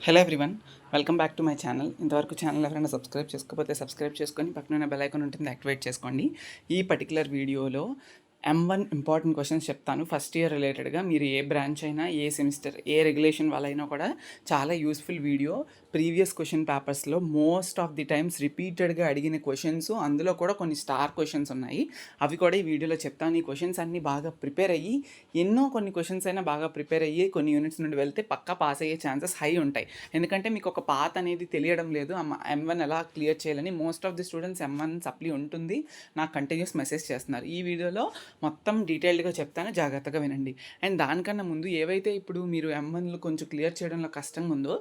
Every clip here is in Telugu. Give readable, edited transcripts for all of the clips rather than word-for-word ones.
Hello everyone, welcome back to my channel. ఇంతవరకు ఛానల్ ఎవరైనా సబ్స్క్రైబ్ చేసుకోకపోతే సబ్స్క్రైబ్ చేసుకొని పక్కన బెల్ ఐకాన్ ఉంటుంది, యాక్టివేట్ చేసుకోండి. ఈ పర్టికులర్ వీడియోలో M1 ఇంపార్టెంట్ క్వశ్చన్స్ చెప్తాను. ఫస్ట్ ఇయర్ రిలేటెడ్గా మీరు ఏ బ్రాంచ్ అయినా, ఏ సెమిస్టర్, ఏ రెగ్యులేషన్ వాళ్ళైనా కూడా చాలా యూస్ఫుల్ వీడియో. ప్రీవియస్ క్వశ్చన్ పేపర్స్లో మోస్ట్ ఆఫ్ ది టైమ్స్ రిపీటెడ్గా అడిగిన క్వశ్చన్స్, అందులో కూడా కొన్ని స్టార్ క్వశ్చన్స్ ఉన్నాయి. అవి కూడా ఈ వీడియోలో చెప్తాను. ఈ క్వశ్చన్స్ అన్నీ బాగా ప్రిపేర్ అయ్యి, కొన్ని క్వశ్చన్స్ అయినా బాగా ప్రిపేర్ అయ్యి కొన్ని యూనిట్స్ నుండి వెళ్తే పక్కా పాస్ అయ్యే ఛాన్సెస్ హై ఉంటాయి. ఎందుకంటే మీకు ఒక పాత్ అనేది తెలియడం లేదు, M1 ఎలా క్లియర్ చేయాలని. Most of the students M1 supply ఉంటుంది, నాకు కంటిన్యూస్ మెసేజ్ చేస్తున్నారు. ఈ వీడియోలో మొత్తం డీటెయిల్డ్గా చెప్తాను, జాగ్రత్తగా వినండి. అండ్ దానికన్నా ముందు ఏవైతే ఇప్పుడు మీరు M1లో కొంచెం క్లియర్ చేయడంలో కష్టంగా ఉందో,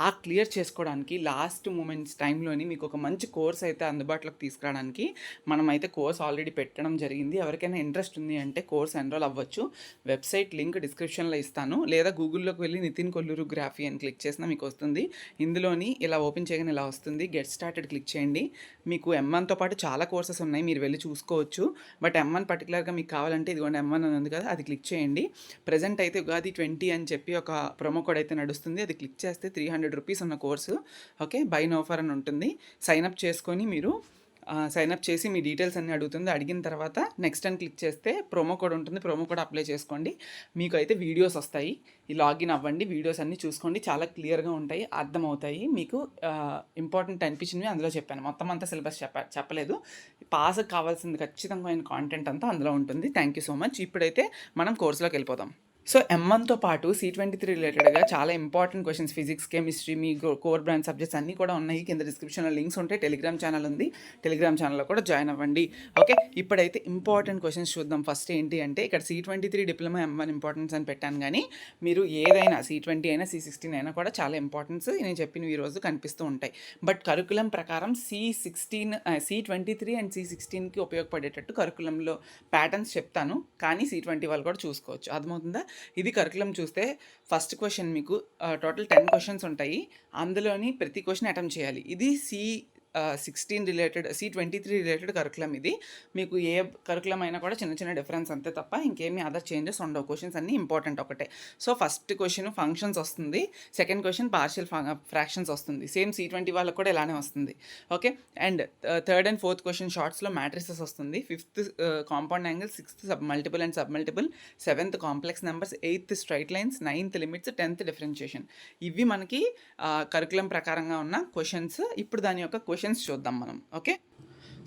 ఆ క్లియర్ చేసుకోవడానికి లాస్ట్ మూమెంట్స్ టైంలోని మీకు ఒక మంచి కోర్స్ అయితే అందుబాటులోకి తీసుకురావడానికి మనమైతే కోర్స్ ఆల్రెడీ పెట్టడం జరిగింది. ఎవరికైనా ఇంట్రెస్ట్ ఉంది అంటే కోర్స్ ఎన్రోల్ అవ్వచ్చు. వెబ్సైట్ లింక్ డిస్క్రిప్షన్లో ఇస్తాను, లేదా గూగుల్లోకి వెళ్ళి నితిన్ కొల్లూరు గ్రాఫీ అని క్లిక్ చేసినా మీకు వస్తుంది. ఇందులోని ఇలా ఓపెన్ చేయగానే ఇలా వస్తుంది, గెట్ స్టార్టెడ్ క్లిక్ చేయండి. మీకు M1తో పాటు చాలా కోర్సెస్ ఉన్నాయి, మీరు వెళ్ళి చూసుకోవచ్చు. బట్ M1 పర్టికులర్గా మీకు కావాలంటే ఇదిగోండి M1 అని ఉంది కదా, అది క్లిక్ చేయండి. ప్రజెంట్ అయితే ఉగాది 20 అని చెప్పి ఒక ప్రోమో కోడ్ అయితే నడుస్తుంది, అది క్లిక్ చేస్తే 300 రూపీస్ ఉన్న course. Okay, buy no offer అని ఉంటుంది. సైన్అప్ చేసుకొని మీరు సైన్అప్ చేసి మీ డీటెయిల్స్ అన్నీ అడుగుతుంది. అడిగిన తర్వాత నెక్స్ట్ అని క్లిక్ చేస్తే ప్రోమో కోడ్ ఉంటుంది, ప్రోమో కోడ్ అప్లై చేసుకోండి. మీకు అయితే వీడియోస్ వస్తాయి, ఈ లాగిన్ అవ్వండి, వీడియోస్ అన్నీ చూసుకోండి, చాలా క్లియర్గా ఉంటాయి, అర్థమవుతాయి. మీకు ఇంపార్టెంట్ అనిపించినవి అందులో చెప్పాను, మొత్తం అంతా సిలబస్ చెప్పలేదు. పాస్ కావాల్సింది ఖచ్చితంగా కాంటెంట్ అంతా అందులో ఉంటుంది. Thank you so much. ఇప్పుడైతే మనం కోర్సులోకి వెళ్ళిపోదాం. సో M1తో పాటు C23 రిలేటెడ్గా చాలా ఇంపార్టెంట్ క్వశ్చన్స్, ఫిజిక్స్, కెమిస్ట్రీ, మీ కోర్ బ్రాంచ్ సబ్జెక్ట్స్ అన్నీ కూడా ఉన్నాయి. కింద డిస్క్రిప్షన్లో లింక్స్ ఉంటాయి. టెలిగ్రామ్ ఛానల్ ఉంది, టెలిగ్రామ్ ఛానల్లో కూడా జాయిన్ అవ్వండి. ఓకే, ఇప్పుడైతే ఇంపార్టెంట్ క్వశ్చన్స్ చూద్దాం. ఫస్ట్ ఏంటి అంటే, ఇక్కడ C23 డిప్లొమా M1 ఇంపార్టెన్స్ అని పెట్టాను, కానీ మీరు ఏదైనా C20 అయినా C16 అయినా కూడా చాలా ఇంపార్టెన్స్ నేను చెప్పినవి ఈరోజు కనిపిస్తూ ఉంటాయి. బట్ కరికులం ప్రకారం C23 అండ్ C16కి ఉపయోగపడేటట్టు కరికులంలో ప్యాటర్న్స్ చెప్తాను, కానీ C20 వాళ్ళు కూడా చూసుకోవచ్చు. అర్థమవుతుందా? ఇది కరికులం చూస్తే ఫస్ట్ క్వశ్చన్ మీకు టోటల్ 10 క్వశ్చన్స్ ఉంటాయి, అందులోని ప్రతి క్వశ్చన్ అటెంప్ట్ చేయాలి. ఇది C16 related, C23 related curriculum. ఇది మీకు ఏ కరికులం అయినా కూడా చిన్న చిన్న డిఫరెన్స్ అంతే తప్ప ఇంకేమీ అదర్ చేంజెస్ ఉండవు. క్వశ్చన్స్ అన్నీ ఇంపార్టెంట్ ఒకటే. సో ఫస్ట్ క్వశ్చన్ ఫంక్షన్స్ వస్తుంది, సెకండ్ క్వశ్చన్ పార్షియల్ ఫ్రాక్షన్స్ వస్తుంది. సేమ్ C20 వాళ్ళకి కూడా ఇలానే వస్తుంది. Okay, and third and fourth question షార్ట్స్లో మ్యాట్రిసెస్ వస్తుంది. Fifth compound angle, sixth multiple and sub multiple, seventh complex numbers, eighth straight lines, ninth limits, 10th differentiation. ఇవి మనకి కరికులం ప్రకారంగా ఉన్న క్వశ్చన్స్. ఇప్పుడు దాని యొక్క క్వశ్చన్స్ చూద్దాం మనం. Okay,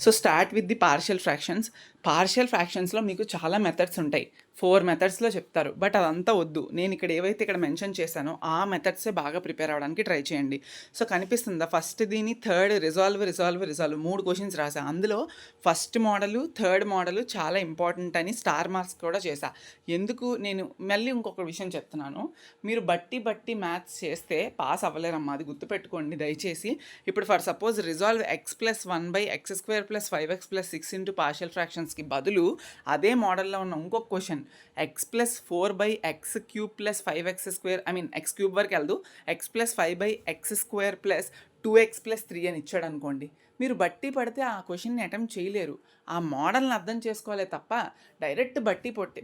so start with the partial fractions. Partial ఫ్రాక్షన్స్లో మీకు చాలా మెథడ్స్ ఉంటాయి, 4 మెథడ్స్లో చెప్తారు. బట్ అదంతా వద్దు, నేను ఇక్కడ ఏవైతే ఇక్కడ మెన్షన్ చేశానో ఆ మెథడ్సే బాగా ప్రిపేర్ అవ్వడానికి ట్రై చేయండి. సో కనిపిస్తుందా? ఫస్ట్ దీని థర్డ్ రిజాల్వ్ 3 క్వశ్చన్స్ రాసా. అందులో ఫస్ట్ మోడలు, థర్డ్ మోడలు చాలా ఇంపార్టెంట్ అని స్టార్ మార్క్స్ కూడా చేశా. ఎందుకు నేను మళ్ళీ ఇంకొక విషయం చెప్తున్నాను, మీరు బట్టి మ్యాథ్స్ చేస్తే పాస్ అవ్వలేరమ్మా, అది గుర్తుపెట్టుకోండి దయచేసి. ఇప్పుడు for suppose resolve x+1/x² + 5x + 6 into partial ఫ్రాక్షన్స్కి బదులు అదే మోడల్లో ఉన్న ఇంకొక క్వశ్చన్ x+4/x³ + 5x², x³ వరకు వెళ్దు, x+5/x² + 2x + 3 అని ఇచ్చాడు అనుకోండి, మీరు బట్టి పడితే ఆ క్వశ్చన్ని అటెంప్ట్ చేయలేరు. ఆ మోడల్ని అర్థం చేసుకోవాలి తప్ప డైరెక్ట్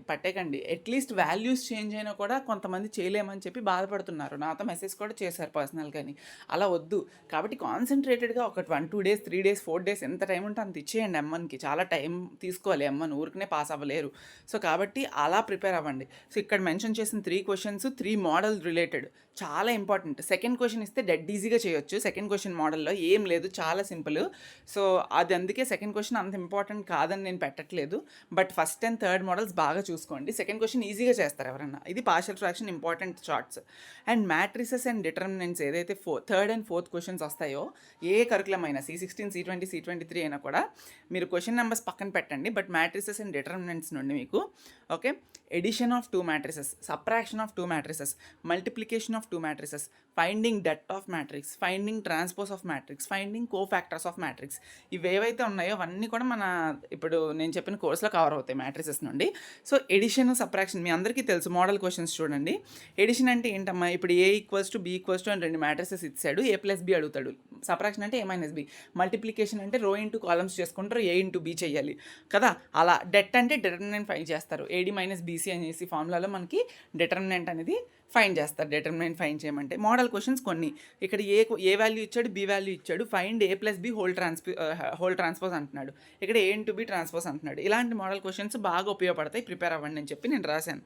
పట్టేకండి. అట్లీస్ట్ వాల్యూస్ చేంజ్ అయినా కూడా కొంతమంది చేయలేమని చెప్పి బాధపడుతున్నారు, నాతో మెసేజ్ కూడా చేశారు పర్సనల్. కానీ అలా వద్దు. కాబట్టి కాన్సన్ట్రేటెడ్గా ఒక 1-2 days, 3 days, 4 days ఎంత టైం ఉంటే అంత ఇచ్చేయండి. M1కి చాలా టైం తీసుకోవాలి, M1 ఊరికనే పాస్ అవ్వలేరు. సో కాబట్టి అలా ప్రిపేర్ అవ్వండి. సో ఇక్కడ మెన్షన్ చేసిన 3 క్వశ్చన్స్ 3 మోడల్ రిలేటెడ్, చాలా ఇంపార్టెంట్. సెకండ్ క్వశ్చన్ ఇస్తే డెడ్ ఈజీగా చేయొచ్చు. సెకండ్ క్వశ్చన్ మోడల్లో ఏం లేదు, చాలా సింపుల్. సో అది అందుకే సెకండ్ క్వశ్చన్ అంత ఇంపార్టెంట్ కాదని నేను పెట్టట్లేదు. But first and third models బాగా చూసుకోండి, సెకండ్ క్వశ్చన్ ఈజీగా చేస్తారు ఎవరన్నా. ఇది partial fraction important charts. And matrices and determinants ఏదైతే థర్డ్ అండ్ ఫోర్త్ క్వశ్చన్స్ వస్తాయో, ఏ కరికులం అయినా C16, C20, C23 అయినా కూడా మీరు క్వశ్చన్ నెంబర్స్ పక్కన పెట్టండి. బట్ మ్యాట్రిసెస్ అండ్ డిటర్మినెంట్స్ నుండి మీకు okay, addition of 2 matrices, subtraction of 2 matrices, multiplication of 2 matrices, finding det of matrix, finding transpose of matrix, finding cofactors of matrix, ఇవేవైతే ఉన్నాయో అవన్నీ కూడా మన ఇప్పుడు నేను చెప్పిన కోర్సులో కవర్ అవుతాయి మ్యాట్రిసెస్ నుండి. సో ఎడిషన్, సబ్ట్రాక్షన్ మీ అందరికీ తెలుసు. మోడల్ క్వశ్చన్స్ చూడండి. ఎడిషన్ అంటే ఏంటమ్మా, ఇప్పుడు A = B = అని 2 మ్యాట్రిసెస్ ఇచ్చాడు, A+B అడుగుతాడు. సబ్ట్రాక్షన్ అంటే A-B. మల్టిప్లికేషన్ అంటే రో ఇంటూ కాలమ్స్ చేసుకుంటారు, A × B చేయాలి కదా. అలా డెట్ అంటే డిటర్మినెంట్ ఫైండ్ చేస్తారు, AD - BC బీసీ అనేసి ఫార్ములాలో మనకి డిటర్మినెంట్ అనేది ఫైండ్ చేస్తారు. డిటర్మినెంట్ ఫైండ్ చేయమంటే మోడల్ క్వశ్చన్స్ కొన్ని ఇక్కడ ఏ వాల్యూ ఇచ్చాడు, బి వాల్యూ ఇచ్చాడు, find a plus B whole transpose అంటున్నాడు, ఇక్కడ ఏ ఇంటూ బి ట్రాన్స్పోజ్ అంటున్నాడు. ఇలాంటి మోడల్ క్వశ్చన్స్ బాగా ఉపయోగపడతాయి, ప్రిపేర్ అవ్వండి అని చెప్పి నేను రాశాను.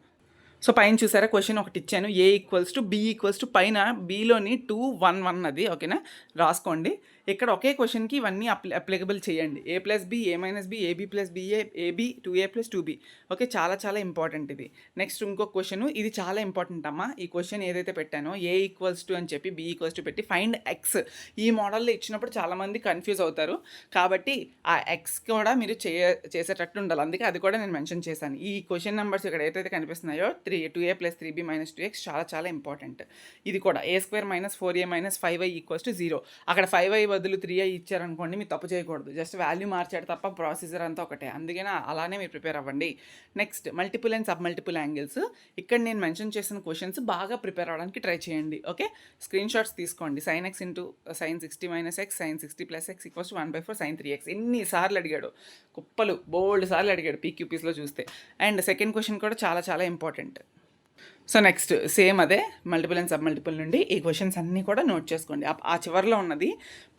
సో పైన చూసారా క్వశ్చన్ ఒకటి ఇచ్చాను, A equals to B equals to పైన బీలోని 2 1 1 అది ఓకేనా రాసుకోండి. ఇక్కడ ఒకే క్వశ్చన్కి ఇవన్నీ అప్లికబుల్ చేయండి. A plus B, A minus B, AB plus BA, AB 2a plus 2b. Okay, చాలా చాలా ఇంపార్టెంట్ ఇది. నెక్స్ట్ ఇంకొక క్వశ్చన్, ఇది చాలా ఇంపార్టెంట్ అమ్మా. ఈ క్వశ్చన్ ఏదైతే పెట్టానో ఏ ఈక్వల్స్ టు అని చెప్పి బి ఈక్వల్స్ టు పెట్టి ఫైండ్ ఎక్స్, ఈ మోడల్లో ఇచ్చినప్పుడు చాలామంది కన్ఫ్యూజ్ అవుతారు. కాబట్టి ఆ ఎక్స్ కూడా మీరు చేసేటట్టు ఉండాలి, అందుకే అది కూడా నేను మెన్షన్ చేశాను. ఈ క్వశ్చన్ నెంబర్స్ ఇక్కడ ఏదైతే కనిపిస్తున్నాయో 2a plus 3b minus 2x చాలా చాలా ఇంపార్టెంట్. ఇది కూడా a² minus 4a minus 5y equals to 0. అక్కడ 5y బదులు 3i ఇచ్చారనుకోండి, మీరు తప్పు చేయకూడదు, జస్ట్ వాల్యూ మార్చాడు తప్ప ప్రొసీజర్ అంతా ఒకటే, అందుకనే అలానే మీరు ప్రిపేర్ అవ్వండి. Next multiple and sub multiple angles, ఇక్కడ నేను మెన్షన్ చేసిన క్వశ్చన్స్ బాగా ప్రిపేర్ అవ్వడానికి ట్రై చేయండి. ఓకే, స్క్రీన్ షాట్స్ తీసుకోండి. sin x into sin 60 minus x sin 60 plus x equals to 1/4 sin 3x. ఎన్నిసార్లు అడిగాడు, కుప్పలు బోల్డ్ సార్లు అడిగాడు పీక్యూపీస్లో చూస్తే. అండ్ సెకండ్ క్వశ్చన్ కూడా చాలా చాలా ఇంపార్టెంట్. సో నెక్స్ట్ సేమ్ అదే మల్టిపుల్ అండ్ సబ్ మల్టిపుల్ నుండి ఈ క్వశ్చన్స్ అన్నీ కూడా నోట్ చేసుకోండి. ఆ చివరిలో ఉన్నది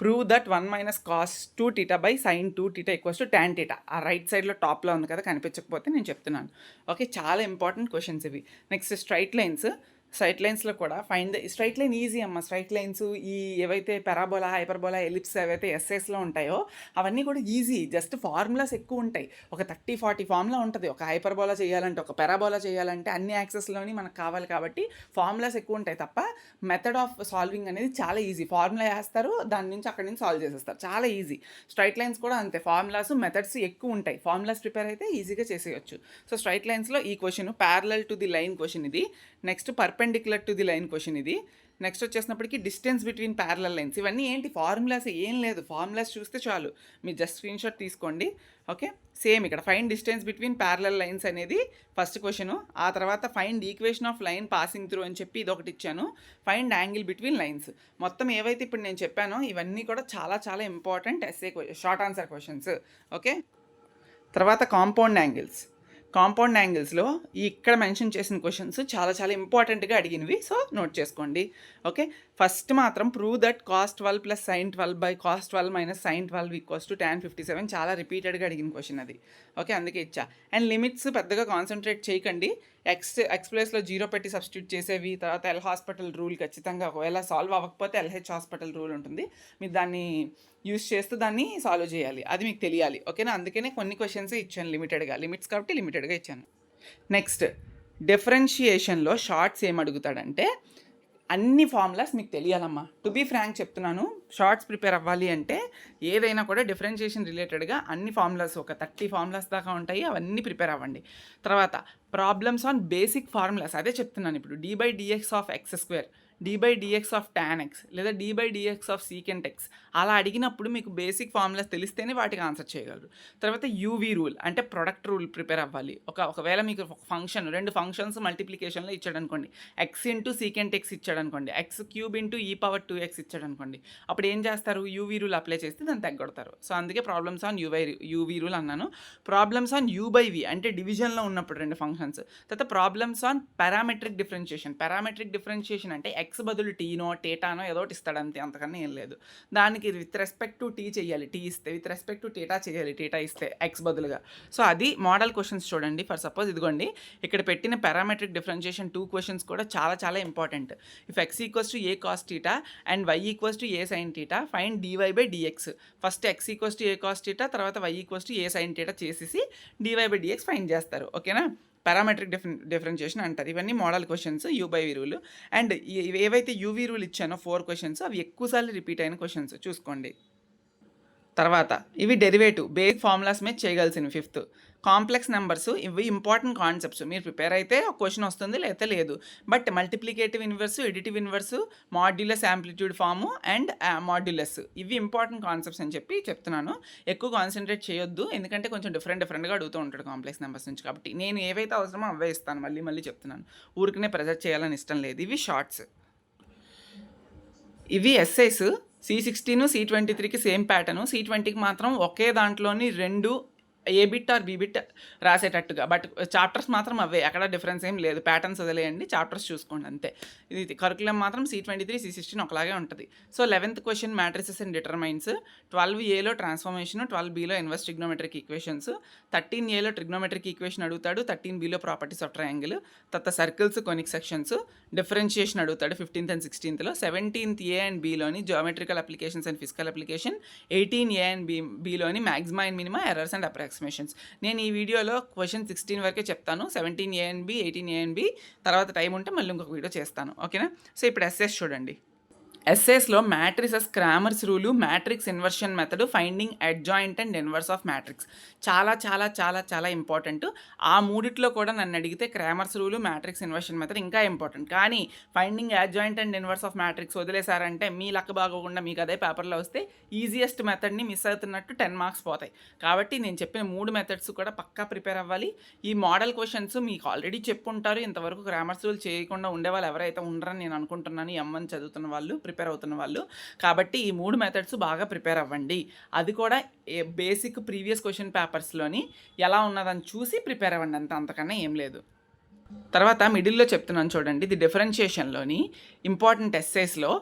prove that 1 minus cos 2θ by sine 2θ equals to tan θ. ఆ రైట్ సైడ్లో టాప్లో ఉంది కదా, కనిపించకపోతే నేను చెప్తున్నాను. ఓకే, చాలా ఇంపార్టెంట్ క్వశ్చన్స్ ఇవి. నెక్స్ట్ స్ట్రైట్ లైన్స్లో కూడా ఫైండ్ స్ట్రైట్ లైన్ ఈజీ అమ్మ. స్ట్రైట్ లైన్స్ ఈ ఏవైతే పెరాబోలా, హైపర్బోలా, ఎలిప్స్ ఏవైతే ఎస్ఎస్లో ఉంటాయో అవన్నీ కూడా ఈజీ, జస్ట్ ఫార్ములాస్ ఎక్కువ ఉంటాయి. ఒక 30-40 ఫార్ములా ఉంటుంది. ఒక హైపర్బోలా చేయాలంటే, ఒక పెరాబోలా చేయాలంటే అన్ని యాక్సెస్లోని మనకు కావాలి కాబట్టి ఫార్ములాస్ ఎక్కువ ఉంటాయి తప్ప మెథడ్ ఆఫ్ సాల్వింగ్ అనేది చాలా ఈజీ. ఫార్ములా వేస్తారు, దాని నుంచి అక్కడి నుంచి సాల్వ్ చేసేస్తారు, చాలా ఈజీ. స్ట్రైట్ లైన్స్ కూడా అంతే, ఫార్ములాస్ మెథడ్స్ ఎక్కువ ఉంటాయి. ఫార్ములాస్ ప్రిపేర్ అయితే ఈజీగా చేసేయచ్చు. సో స్ట్రైట్ లైన్స్లో ఈ question parallel to the line question ఇది. Next perpendicular to the line question ఇది. నెక్స్ట్ వచ్చేసినప్పటికీ డిస్టెన్స్ బిట్వీన్ ప్యారలల్ లైన్స్. ఇవన్నీ ఏంటి, ఫార్ములాస్ ఏం లేదు, ఫార్ములాస్ చూస్తే చాలు, మీరు జస్ట్ స్క్రీన్ షాట్ తీసుకోండి. ఓకే, సేమ్ ఇక్కడ find distance between parallel lines అనేది ఫస్ట్ క్వశ్చన్. ఆ తర్వాత find equation of line passing through అని చెప్పి ఇది ఒకటి ఇచ్చాను. Find angle between lines. మొత్తం ఏవైతే ఇప్పుడు నేను చెప్పానో ఇవన్నీ కూడా చాలా చాలా important SA short answer questions. Okay, తర్వాత కాంపౌండ్ యాంగిల్స్లో ఇక్కడ మెన్షన్ చేసిన క్వశ్చన్స్ చాలా చాలా ఇంపార్టెంట్గా అడిగినవి, సో నోట్ చేసుకోండి. ఓకే, ఫస్ట్ మాత్రం prove that cos 12 plus sin 12 by cos 12 minus sin 12 equals to tan 57. చాలా రిపీటెడ్గా అడిగిన క్వశ్చన్ అది. ఓకే, అందుకే ఇచ్చా. అండ్ లిమిట్స్ పెద్దగా కాన్సన్ట్రేట్ చేయకండి, ఎక్స్ ప్లేస్లో 0 పెట్టి సబ్స్టిట్యూట్ చేసేవి. తర్వాత ఎల్ హాస్పిటల్ రూల్ ఖచ్చితంగా, ఒకవేళ సాల్వ్ అవ్వకపోతే LH హాస్పిటల్ రూల్ ఉంటుంది, మీరు దాన్ని యూస్ చేస్తూ దాన్ని సాల్వ్ చేయాలి, అది మీకు తెలియాలి. ఓకేనా, అందుకనే కొన్ని క్వశ్చన్స్ ఇచ్చాను లిమిటెడ్గా, లిమిట్స్ కాబట్టి లిమిటెడ్గా ఇచ్చాను. నెక్స్ట్ డిఫరెన్షియేషన్లో షార్ట్స్ ఏం అడుగుతాడంటే అన్ని ఫార్ములాస్ మీకు తెలియాలమ్మా. టు బీ ఫ్రాంక్ చెప్తున్నాను, షార్ట్స్ ప్రిపేర్ అవ్వాలి అంటే ఏదైనా కూడా డిఫరెన్షియేషన్ రిలేటెడ్గా అన్ని ఫార్ములాస్, ఒక 30 ఫార్ములాస్ దాకా ఉంటాయి, అవన్నీ ప్రిపేర్ అవ్వండి. తర్వాత ప్రాబ్లమ్స్ ఆన్ బేసిక్ ఫార్ములాస్, అదే చెప్తున్నాను ఇప్పుడు. d/dx of x², d/dx of tan x, లేదా d/dx ఆఫ్ secant x అలా అడిగినప్పుడు మీకు బేసిక్ ఫార్ములాస్ తెలిస్తేనే వాటికి ఆన్సర్ చేయగలరు. తర్వాత యూవీ రూల్ అంటే ప్రొడక్ట్ రూల్ ప్రిపేర్ అవ్వాలి. ఒకవేళ మీకు ఫంక్షన్, 2 ఫంక్షన్స్ మల్టిప్లికేషన్లో ఇచ్చాడు అనుకోండి, x ఇంటూ secant x ఇచ్చాడు అనుకోండి, x³ ఇంటూ e⁻²x ఇచ్చాడు అనుకోండి, అప్పుడు ఏం చేస్తారు, యూవీ రూల్ అప్లై చేస్తే దాన్ని తగ్గొడతారు. సో అందుకే ప్రాబ్లమ్స్ ఆన్ యూవీ రూల్ అన్నాను. ప్రాబ్లమ్స్ ఆన్ u/v అంటే డివిజన్లో ఉన్నప్పుడు 2 ఫంక్షన్స్. తర్వాత ప్రాబ్లమ్స్ ఆన్ పారామెట్రిక్ డిఫరెన్షియేషన్ అంటే x బదులు టీనో టేటానో ఏదో ఒకటి ఇస్తాడు అంతే, అంతకన్నా ఏం లేదు. దానికి విత్ రెస్పెక్ట్ టు టీ చేయాలి, టీ ఇస్తే, విత్ రెస్పెక్ట్ టు టేటా చేయాలి, టేటా ఇస్తే ఎక్స్ బదులుగా. సో అది మోడల్ క్వశ్చన్స్ చూడండి. ఫర్ సపోజ్ ఇదిగోండి, ఇక్కడ పెట్టిన పారామెట్రిక్ డిఫరెన్షియేషన్ 2 క్వశ్చన్స్ కూడా చాలా చాలా important. If x equals to A cos theta and y equals to A sine theta find dy/dx. First x equals to A cos theta, తర్వాత y equals to A sine theta చేసేసి dy/dx ఫైండ్ చేస్తారు. ఓకేనా, పారామెట్రిక్ డిఫరెన్షియేషన్ అంటారు. ఇవన్నీ model questions, u/v rule. And ఏవైతే యూవీ రూల్ ఇచ్చానో 4 క్వశ్చన్స్, అవి ఎక్కువసార్లు రిపీట్ అయిన క్వశ్చన్స్ చూసుకోండి. తర్వాత ఇవి డెరివేటివ్ బేసిక్ ఫార్ములాస్ మీద చేయగలిసినవి. 5th కాంప్లెక్స్ నెంబర్స్, ఇవి ఇంపార్టెంట్ కాన్సెప్ట్స్. మీరు ప్రిపేర్ అయితే ఒక క్వశ్చన్ వస్తుంది, లేకపోతే లేదు. But multiplicative inverse, additive inverse, modulus amplitude form and modulus, ఇవి ఇంపార్టెంట్ కాన్సెప్ట్స్ అని చెప్పి చెప్తున్నాను. ఎక్కువ కాన్సన్ట్రేట్ చేయొద్దు, ఎందుకంటే కొంచెం డిఫరెంట్గా అడుగుతూ ఉంటాడు కాంప్లెక్స్ నెంబర్స్ నుంచి. కాబట్టి నేను ఏవైతే అవసరమో అవే ఇస్తాను, మళ్ళీ చెప్తున్నాను, ఊరికనే ప్రెజర్ చేయాలని ఇష్టం లేదు. ఇవి షార్ట్స్. ఇవి ఎస్ఐస్. C16 C23కి సేమ్ ప్యాటర్ను, C20కి మాత్రం ఒకే దాంట్లోని 2 A bit or B bit రాసేటట్టుగా. బట్ చాప్టర్స్ మాత్రం అవే, ఎక్కడ డిఫరెన్స్ ఏం లేదు. ప్యాటర్న్స్ వదిలేయండి, చాప్టర్స్ చూసుకోండి అంతే. ఇది కరికులం మాత్రం C23, C16 ఒకలాగే ఉంటుంది. So 11th question matrices and determinants. 12Aలో ట్రాన్స్ఫర్మేషన్, 12Bలో ఇన్వర్స్ ట్రిగ్నోమెట్రిక్ ఈక్వేషన్స్, 13Aలో ట్రిగ్నోమెట్రిక్ ఈక్వేషన్ అడుగుతాడు, 13Bలో ప్రాపర్టీస్ ఆఫ్ ట్రయాంగిల్, తర్వాత సర్కిల్స్, కొనిక్ సెక్షన్స్, డిఫరెన్షియేషన్ అడుగుతాడు 15th and 16thలో. 17th A and Bలోని geometrical applications and physical application, 18A and Bలోని maxima and minima, errors and approximations. నేను ఈ వీడియోలో క్వశ్చన్ 16 వరకే చెప్తాను. 17A and B, 18A and B తర్వాత టైం ఉంటే మళ్ళీ ఇంకొక వీడియో చేస్తాను. ఓకేనా? సో ఇప్పుడు ఎస్ఎస్ చూడండి. ఎస్ఎస్లో matrices, Cramer's rule, matrix inversion method, finding adjoint and inverse of matrix చాలా చాలా చాలా చాలా ఇంపార్టెంట్. ఆ మూడిట్లో కూడా నన్ను అడిగితే Cramer's rule, matrix inversion method ఇంకా ఇంపార్టెంట్. కానీ finding adjoint and inverse of matrix వదిలేశారంటే మీ లక్ బాగోకుండా మీకు అదే పేపర్లో వస్తే ఈజియెస్ట్ మెథడ్ని మిస్ అవుతున్నట్టు 10 మార్క్స్ పోతాయి. కాబట్టి నేను చెప్పిన 3 మెథడ్స్ కూడా పక్కా ప్రిపేర్ అవ్వాలి. ఈ మోడల్ క్వశ్చన్స్ మీకు ఆల్రెడీ చెప్పుంటారు. ఇంతవరకు క్రామర్స్ రూల్ చేయకుండా ఉండేవాళ్ళు ఎవరైతే ఉండరని నేను అనుకుంటున్నాను, M1 చదువుతున్న వాళ్ళు, ప్రిపేర్ అవుతున్న వాళ్ళు. కాబట్టి ఈ 3 మెథడ్స్ బాగా ప్రిపేర్ అవ్వండి. అది కూడా బేసిక్ ప్రీవియస్ క్వశ్చన్ పేపర్స్లోని ఎలా ఉన్నదని చూసి ప్రిపేర్ అవ్వండి, అంతకన్నా ఏం లేదు. తర్వాత మిడిల్లో చెప్తున్నాను చూడండి, ఇది డిఫరెన్షియేషన్లోని ఇంపార్టెంట్ ఎస్సేస్లో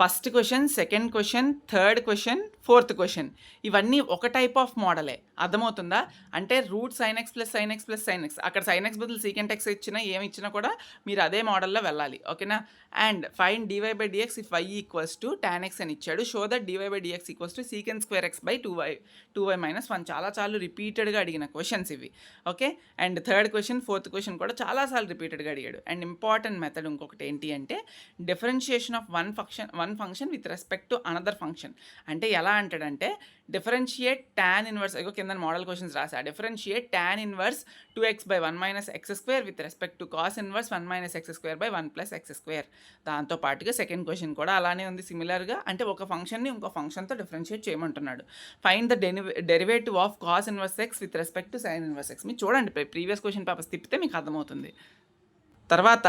first question, second question, third question, fourth question ఇవన్నీ ఒక టైప్ ఆఫ్ మోడలే. అర్థమవుతుందా? అంటే root sin x plus sin x plus sin x, అక్కడ sin x బదులు secant x ఇచ్చినా ఏమి ఇచ్చినా కూడా మీరు అదే మోడల్లో వెళ్ళాలి. ఓకేనా? And find dy by dx if y equals to tan x అని ఇచ్చాడు. Show that dy by dx equals to secant square x by 2y minus 1. చాలాసార్లు రిపీటెడ్గా అడిగిన క్వశ్చన్స్ ఇవి. Okay? And third question, fourth question కూడా చాలాసార్లు రిపీటెడ్గా అడిగాడు. అండ్ ఇంపార్టెంట్ మెథడ్ ఇంకొకటి ఏంటి అంటే differentiation of one function with respect to another function. అంటే ఎలా అంటాడంటే డిఫరెన్షియేట్ tan ఇన్వర్స్, కింద మోడల్ క్వశ్చన్స్ రాసా, differentiate tan inverse 2x by 1 minus x square with respect to cos inverse 1 minus x square by 1 plus x square. దాంతో పాటుగా సెకండ్ క్వశ్చన్ కూడా అలానే ఉంది సిమిలర్గా. అంటే ఒక ఫంక్షన్ని ఇంకో ఫంక్షన్తో డిఫరెన్షియేట్ చేయమంటున్నాడు. Find the derivative of cos inverse x with respect to sine inverse x. మీరు చూడండి, ప్రీవియస్ క్వశ్చన్ పేపర్స్ తిప్పితే మీకు అర్థమవుతుంది. తర్వాత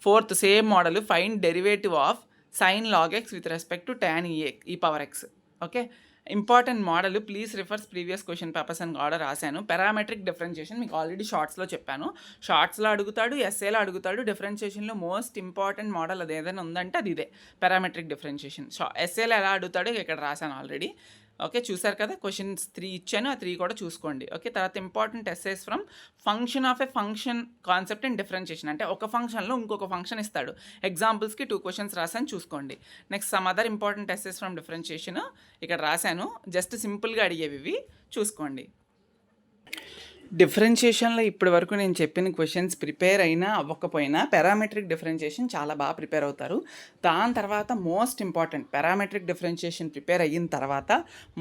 fourth sem model, find derivative of sin log x with respect to tan e power x. Okay? Important model, please refers previous question papers అని కూడా రాశాను. పారామెట్రిక్ డిఫరెన్షియేషన్ మీకు ఆల్రెడీ షార్ట్స్లో చెప్పాను. షార్ట్స్లో అడుగుతాడు, ఎస్ఏలో అడుగుతాడు. డిఫరెన్షియేషన్లో మోస్ట్ ఇంపార్టెంట్ మోడల్ అది ఏదైనా ఉందంటే అది ఇదే, పారామెట్రిక్ డిఫరెన్షియేషన్. ఎస్ఏలో ఎలా అడుగుతాడో ఇక్కడ రాశాను ఆల్రెడీ. ఓకే, చూసారు కదా, క్వశ్చన్స్ 3 ఇచ్చాను, ఆ 3 కూడా చూసుకోండి. ఓకే, తర్వాత important essays from function of a function concept and differentiation. అంటే ఒక ఫంక్షన్లో ఇంకొక ఫంక్షన్ ఇస్తాడు. ఎగ్జాంపుల్స్కి 2 క్వశ్చన్స్ రాసాను, చూసుకోండి. Next some other important essays from differentiation ఇక్కడ రాశాను, జస్ట్ సింపుల్గా అడిగేవి ఇవి, చూసుకోండి. డిఫరెన్షియేషన్లో ఇప్పటి వరకు నేను చెప్పిన క్వశ్చన్స్ ప్రిపేర్ అయినా అవ్వకపోయినా పారామెట్రిక్ డిఫరెన్షియేషన్ చాలా బాగా ప్రిపేర్ అవుతారు. దాని తర్వాత most important parametric differentiation prepare అయిన తర్వాత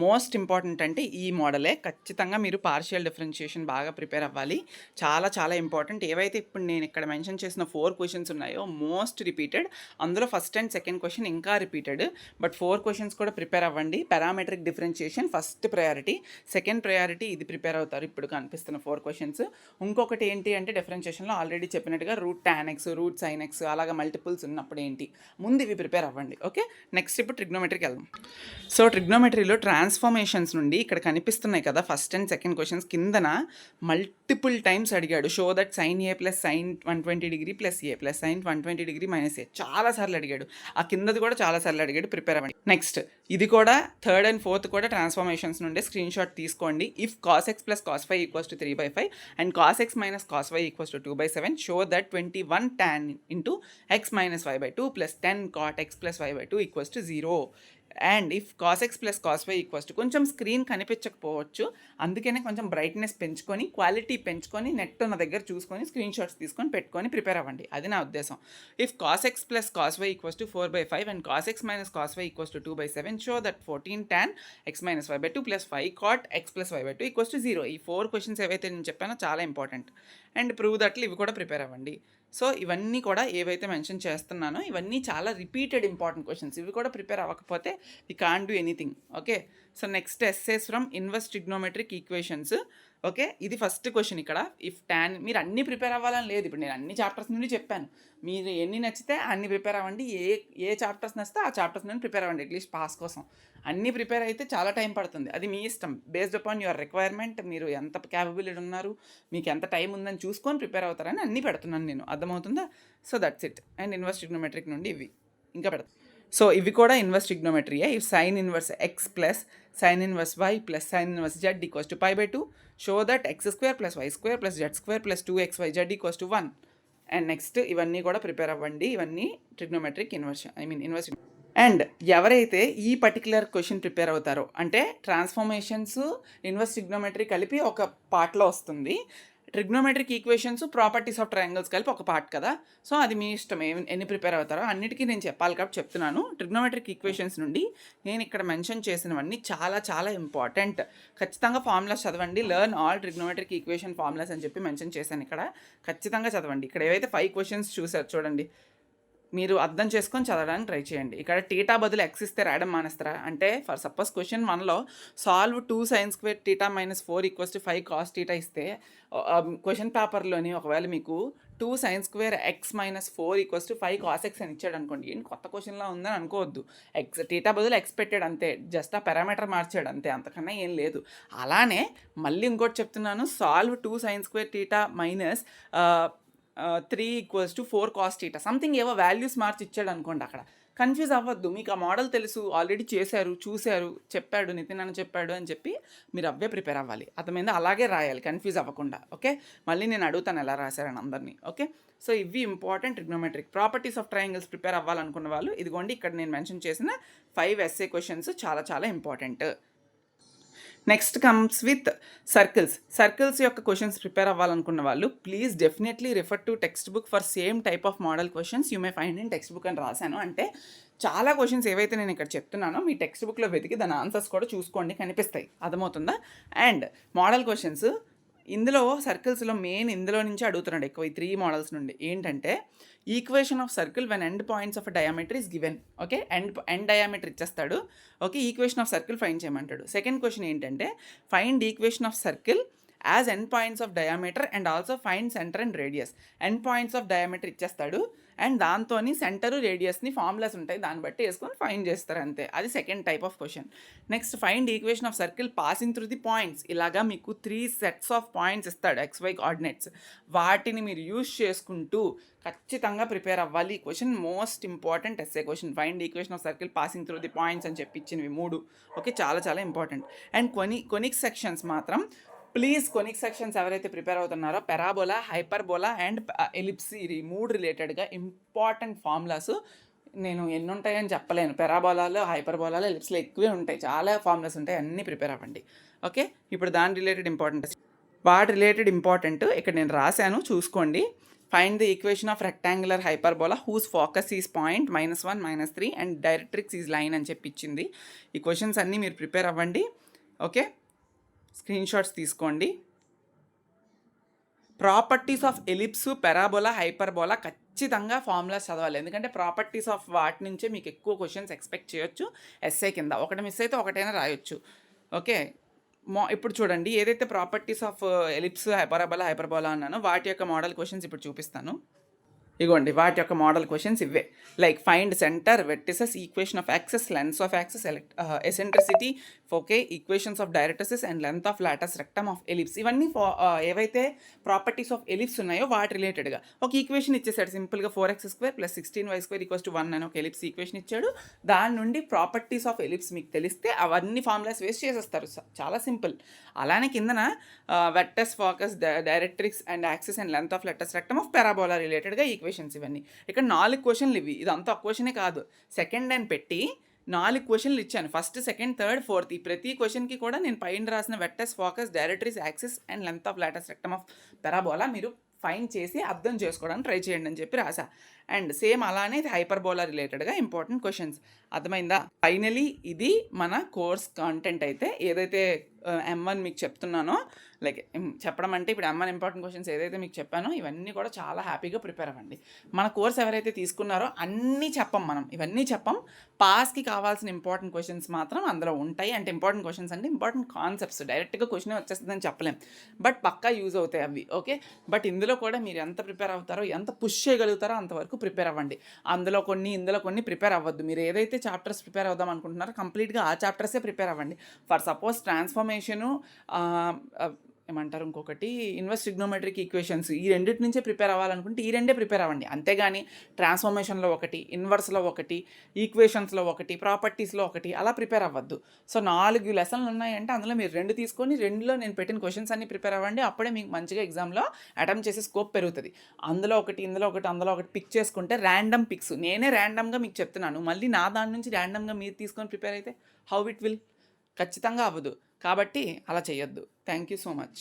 మోస్ట్ ఇంపార్టెంట్ అంటే ఈ మోడలే. ఖచ్చితంగా మీరు పార్షియల్ డిఫరెన్షియేషన్ బాగా ప్రిపేర్ అవ్వాలి, చాలా చాలా ఇంపార్టెంట్. ఏవైతే ఇప్పుడు నేను ఇక్కడ మెన్షన్ చేసిన 4 క్వశ్చన్స్ ఉన్నాయో మోస్ట్ రిపీటెడ్, అందులో ఫస్ట్ అండ్ సెకండ్ క్వశ్చన్ ఇంకా రిపీటెడ్, బట్ 4 క్వశ్చన్స్ కూడా ప్రిపేర్ అవ్వండి. Parametric differentiation first priority, second priority ఇది ప్రిపేర్ అవుతారు ఇప్పుడు కనిపిస్తున్న 4 క్వశ్చన్స్. ఇంకొకటి ఏంటి అంటే డిఫరెన్షియేషన్లో ఆల్రెడీ చెప్పినట్టుగా root tan x, root sin x అలాగా మల్టిపుల్స్ ఉన్నప్పుడు ఏంటి, ముందు ఇవి ప్రిపేర్ అవ్వండి. ఓకే, నెక్స్ట్ ఇప్పుడు ట్రిగ్నోమెట్రీకి వెళ్దాం. సో ట్రిగ్నోమెట్రీలో ట్రాన్స్ఫర్మేషన్స్ నుండి ఇక్కడ కనిపిస్తున్నాయి కదా ఫస్ట్ అండ్ సెకండ్ క్వశ్చన్స్, కిందన మల్టిపుల్ టైమ్స్ అడిగాడు. Show that sin a plus sin 120 degree plus a plus sin 120 degree minus a చాలాసార్లు అడిగాడు. ఆ కిందది కూడా చాలాసార్లు అడిగాడు, ప్రిపేర్ అవ్వండి. నెక్స్ట్ ఇది కూడా థర్డ్ అండ్ ఫోర్త్ కూడా ట్రాన్స్ఫర్మేషన్స్ నుండి స్క్రీన్ షాట్ తీసుకోండి. If cos x plus cos 5 equals to 3/5 and cos x minus cos y equals to 2/7, show that 21 tan into x minus y by 2 plus 10 cot x plus y by 2 equals to 0. And if cos x plus cos y equals to, కొంచెం స్క్రీన్ కనిపించకపోవచ్చు, అందుకనే కొంచెం బ్రైట్నెస్ పెంచుకొని క్వాలిటీ పెంచుకొని నెట్ ఉన్న దగ్గర చూసుకొని స్క్రీన్ షాట్స్ తీసుకొని పెట్టుకొని ప్రిపేర్ అవ్వండి, అది నా ఉద్దేశం. If cos x plus cos y equals to 4/5 and cos x minus cos y equals to 2/7, show that 14 tan x minus y by 2 plus 5 cot x plus y by 2 equals to 0. ఈ 4 క్వశ్చన్స్ ఏవైతే నేను చెప్పానో చాలా ఇంపార్టెంట్. అండ్ ప్రూవ్ దట్లు ఇవి కూడా ప్రిపేర్ అవ్వండి. సో ఇవన్నీ కూడా ఏవైతే మెన్షన్ చేస్తున్నానో ఇవన్నీ చాలా రిపీటెడ్ ఇంపార్టెంట్ క్వశ్చన్స్. ఇవి కూడా ప్రిపేర్ అవ్వకపోతే we can't do anything. Okay, so next essays from inverse trigonometric equations. Okay. ఇది ఫస్ట్ క్వెషన్ ఇక్కడ. ఇఫ్ టాన్ మీరు అన్నీ ప్రిపేర్ అవ్వాలని లేదు. ఇప్పుడు నేను అన్ని చాప్టర్స్ నుండి చెప్పాను. మీరు ఎన్ని నచ్చితే అన్ని ప్రిపేర్ అవ్వండి. ఏ చాప్టర్స్ నచ్చితే ఆ చాప్టర్స్ నుండి ప్రిపేర్ అవ్వండి. అట్లీస్ట్ పాస్ కోసం. అన్నీ ప్రిపేర్ అయితే చాలా టైం పడుతుంది. అది మీ ఇష్టం. బేస్డ్ అపాన్ యువర్ రిక్వైర్మెంట్, మీరు ఎంత క్యాపబిలిటీ ఉన్నారు, మీకు ఎంత టైం ఉందని చూసుకొని ప్రిపేర్ అవుతారని అన్నీ పెడుతున్నాను నేను. అర్థమవుతుందా? So that's it. And inverse trigonometric నుండి ఇవి ఇంకా పెడతాను. సో ఇవి కూడా ఇన్వర్స్ ట్రిగ్నోమెట్రీయే. If sine inverse x plus sine inverse y plus sine inverse z equals to pi by 2, show that x square plus y square plus z square plus 2xyz equals to 1. And next ఇవన్నీ కూడా ప్రిపేర్ అవ్వండి. ఇవన్నీ ట్రిగ్నోమెట్రిక్ ఇన్వర్షన్, ఇన్వర్స్. అండ్ ఎవరైతే ఈ పర్టికులర్ క్వశ్చన్ ప్రిపేర్ అవుతారో, అంటే ట్రాన్స్ఫర్మేషన్స్ ఇన్వర్స్ ట్రిగ్నోమెట్రీ కలిపి ఒక పార్ట్లో వస్తుంది, trigonometric equations properties of triangles కలిపి ఒక పార్ట్ కదా. సో అది మీ ఇష్టం ఎన్ని ప్రిపేర్ అవుతారో. అన్నిటికీ నేను చెప్పాలి కాబట్టి చెప్తున్నాను. ట్రిగ్నోమెట్రిక్ ఈక్వేషన్స్ నుండి నేను ఇక్కడ మెన్షన్ చేసినవన్నీ చాలా చాలా ఇంపార్టెంట్. ఖచ్చితంగా ఫార్ములాస్ చదవండి. Learn all trigonometric equation formulas అని చెప్పి మెన్షన్ చేశాను ఇక్కడ. ఖచ్చితంగా చదవండి. ఇక్కడ ఏవైతే 5 క్వశ్చన్స్ చూసారు చూడండి, మీరు అర్థం చేసుకొని చదవడానికి ట్రై చేయండి. ఇక్కడ టీటా బదులు ఎక్స్ ఇస్తే రాయడం మానేస్తారా అంటే, ఫర్ సపోజ్ క్వశ్చన్ 1లో సాల్వ్ 2 sin square θ - 4 = 5 cos θ ఇస్తే, క్వశ్చన్ పేపర్లోని ఒకవేళ మీకు 2 sin square x - 4 = 5 cos x అని ఇచ్చాడు అనుకోండి, ఏంటి కొత్త క్వశ్చన్లా ఉందని అనుకోవద్దు. టీటా బదులు ఎక్స్ పెట్టాడు అంతే, జస్ట్ ఆ పారామీటర్ మార్చాడు అంతే, అంతకన్నా ఏం లేదు. అలానే మళ్ళీ ఇంకోటి చెప్తున్నాను, solve 2 sin square θ - 3 = 4 cos θ something ఏవో వాల్యూస్ మార్చి ఇచ్చాడు అనుకోండి. అక్కడ కన్ఫ్యూజ్ అవ్వద్దు. మీకు ఆ మోడల్ తెలుసు, ఆల్రెడీ చేశారు, చూశారు, చెప్పాడు నితిన్ అని చెప్పాడు అని చెప్పి మీరు అవే ప్రిపేర్ అవ్వాలి. అతని అలాగే రాయాలి, కన్ఫ్యూజ్ అవ్వకుండా. ఓకే, మళ్ళీ నేను అడుగుతాను ఎలా రాశారని అందరినీ. ఓకే, సో ఇవి important trigonometric properties of triangles prepare అవ్వాలనుకున్న వాళ్ళు ఇదిగోండి ఇక్కడ నేను మెన్షన్ చేసిన 5 ఎస్ఏ క్వశ్చన్స్ చాలా చాలా important. Next comes with circles యొక్క క్వశ్చన్స్ ప్రిపేర్ అవ్వాలనుకున్న వాళ్ళు please definitely refer to text book for same type of model questions you may find in text book అని రాశాను. అంటే చాలా క్వశ్చన్స్ ఏవైతే నేను ఇక్కడ చెప్తున్నానో మీ టెక్స్ట్ బుక్లో వెతికి దాని ఆన్సర్స్ కూడా చూసుకోండి, కనిపిస్తాయి. అర్థమవుతుందా? అండ్ మోడల్ క్వశ్చన్స్ ఇందులో సర్కిల్స్లో మెయిన్ ఇందులో నుంచి అడుగుతున్నాడు ఎక్కువ, ఈ 3 మోడల్స్ నుండి. ఏంటంటే equation of circle when end points of diameter is given. Okay, end diameter ఇచ్చేస్తాడు. Okay, equation of circle find చేయమంటాడు. సెకండ్ క్వశ్చన్ ఏంటంటే find equation of circle as end points of diameter and also find centre and radius. End points of diameter ఇచ్చేస్తాడు అండ్ దాంతో సెంటర్ రేడియస్ని ఫార్ములాస్ ఉంటాయి, దాన్ని బట్టి వేసుకొని ఫైండ్ చేస్తారు అంతే. అది second type of question. Next find equation of circle passing through the points. ఇలాగా మీకు 3 sets ఆఫ్ పాయింట్స్ ఇస్తాడు, XY కోఆర్డినేట్స్. వాటిని మీరు యూజ్ చేసుకుంటూ ఖచ్చితంగా ప్రిపేర్ అవ్వాలి. ఈ question most important SA question. Find equation of circle passing through the points అని చెప్పించినవి 3. ఓకే, చాలా చాలా ఇంపార్టెంట్. అండ్ కొనిక్ సెక్షన్స్ మాత్రం ప్లీజ్, కొనిక్ సెక్షన్స్ ఎవరైతే ప్రిపేర్ అవుతున్నారో పారాబోలా, హైపర్బోలా అండ్ ఎలిప్స్, ఈ 3 రిలేటెడ్గా ఇంపార్టెంట్ ఫార్ములాస్ నేను ఎన్ని ఉంటాయని చెప్పలేను. పారాబోలాలో, హైపర్బోలాలో, ఎలిప్స్లో ఎక్కువే ఉంటాయి, చాలా ఫార్ములాస్ ఉంటాయి, అన్నీ ప్రిపేర్ అవ్వండి. ఓకే, ఇప్పుడు దాని రిలేటెడ్ ఇంపార్టెంట్ ఇక్కడ నేను రాశాను, చూసుకోండి. Find the equation of rectangular hyperbola whose focus is point -1 -3 and directrix is line అని చెప్పించింది. ఈ క్వశ్చన్స్ అన్నీ మీరు ప్రిపేర్ అవ్వండి. ఓకే, స్క్రీన్ షాట్స్ తీసుకోండి. Properties of ellipse, parabola, hyperbola ఖచ్చితంగా ఫార్ములాస్ చదవాలి. ఎందుకంటే ప్రాపర్టీస్ ఆఫ్ వాటి నుంచే మీకు ఎక్కువ క్వశ్చన్స్ ఎక్స్పెక్ట్ చేయొచ్చు ఎస్ఐ కింద. ఒకటి మిస్ అయితే ఒకటైనా రాయొచ్చు. ఓకే, ఇప్పుడు చూడండి, ఏదైతే ప్రాపర్టీస్ ఆఫ్ ఎలిప్స్, హైపర్బోలా అన్నానో వాటి యొక్క మోడల్ క్వశ్చన్స్ ఇప్పుడు చూపిస్తాను. ఇగోండి వాటి యొక్క మోడల్ క్వశ్చన్స్ ఇవే. Like find centre, vertices, equation of access, lens of access, eccentricity, okay, equations of directrix and length of Lotus rectum of ellipse. ఇవన్నీ ఏవైతే ప్రాపర్టీస్ ఆఫ్ ఎలిప్స్ ఉన్నాయో వాటి రిలేటెడ్గా ఒక ఈక్వేషన్ ఇచ్చేసాడు సింపుల్గా. 4x² + 16y² = 1 అని ఒక ఎలిప్స్ ఈక్వేషన్ ఇచ్చాడు. దాని నుండి ప్రాపర్టీస్ ఆఫ్ ఎలిప్స్ మీకు తెలిస్తే అవన్నీ ఫార్ములాస్ వేస్ట్ చేసేస్తారు, చాలా సింపుల్. అలానే కిందన vectors, focus, directrix and access and length of Lotus rectum of parabola రిలేటెడ్గా ఈక్వేషన్స్ ఇవన్నీ. ఇక్కడ 4 క్వశ్చన్లు ఇవి, ఇదంతా ఒక క్వశ్చనే కాదు, సెకండ్ అని పెట్టి 4 క్వశ్చన్లు ఇచ్చాను. First, second, third, fourth. ఈ ప్రతి క్వశ్చన్కి కూడా నేను పైన రాసిన vectors, focus, directrix, access and length of Lotus rectum of parabola మీరు ఫైండ్ చేసి అర్థం చేసుకోవడానికి ట్రై చేయండి అని చెప్పి రాసా. అండ్ సేమ్ అలానే ఇది హైపర్బోలా రిలేటెడ్గా ఇంపార్టెంట్ క్వశ్చన్స్. అర్థమైందా? ఫైనలీ ఇది మన కోర్స్ కంటెంట్ అయితే ఏదైతే M1 మీకు చెప్తున్నానో, లైక్ చెప్పడం అంటే ఇప్పుడు M1 ఇంపార్టెంట్ క్వశ్చన్స్ ఏదైతే మీకు చెప్పానో ఇవన్నీ కూడా చాలా హ్యాపీగా ప్రిపేర్ అవ్వండి. మన కోర్స్ ఎవరైతే తీసుకున్నారో అన్నీ చెప్పం, మనం ఇవన్నీ చెప్పం. పాస్కి కావాల్సిన ఇంపార్టెంట్ క్వశ్చన్స్ మాత్రం అందులో ఉంటాయి. అంటే ఇంపార్టెంట్ క్వశ్చన్స్ అంటే ఇంపార్టెంట్ కాన్సెప్ట్స్, డైరెక్ట్గా క్వశ్చన్ వచ్చేస్తుందని చెప్పలేం, బట్ పక్కా యూజ్ అవుతాయి అవి. ఓకే, బట్ ఇందులో కూడా మీరు ఎంత ప్రిపేర్ అవుతారో, ఎంత పుష్ చేయగలుగుతారో అంతవరకు ప్రిపేర్ అవ్వండి. అందులో కొన్ని ఇందులో కొన్ని ప్రిపేర్ అవ్వద్దు. మీరు ఏదైతే చాప్టర్స్ ప్రిపేర్ అవుదాం అనుకుంటున్నారో కంప్లీట్గా ఆ చాప్టర్సే ప్రిపేర్ అవ్వండి. ఫర్ సపోజ్ ట్రాన్స్ఫర్మేషను, ఏమంటారు ఇంకొకటి ఇన్వర్స్ ట్రిగ్నోమెట్రిక్ ఈక్వేషన్స్, ఈ రెండింటి నుంచే ప్రిపేర్ అవ్వాలనుకుంటే ఈ రెండే ప్రిపేర్ అవ్వండి. అంతేగాని ట్రాన్స్ఫర్మేషన్లో ఒకటి, ఇన్వర్స్లో ఒకటి, ఈక్వేషన్స్లో ఒకటి, ప్రాపర్టీస్లో ఒకటి అలా ప్రిపేర్ అవ్వద్దు. సో 4 లెసన్లు ఉన్నాయంటే అందులో మీరు 2 తీసుకొని 2లో నేను పెట్టిన క్వశ్చన్స్ అన్ని ప్రిపేర్ అవ్వండి. అప్పుడే మీకు మంచిగా ఎగ్జామ్లో అటెంప్ట్ చేసే స్కోప్ పెరుగుతుంది. అందులో ఒకటి, ఇందులో ఒకటి, అందులో ఒకటి పిక్ చేసుకుంటే ర్యాండమ్ పిక్స్, నేనే ర్యాండమ్గా మీకు చెప్తున్నాను, మళ్ళీ నా దాని నుంచి ర్యాండమ్గా మీరు తీసుకొని ప్రిపేర్ అయితే హౌ ఇట్ విల్? ఖచ్చితంగా అవ్వదు. కాబట్టి అలా చేయొద్దు. Thank you so much.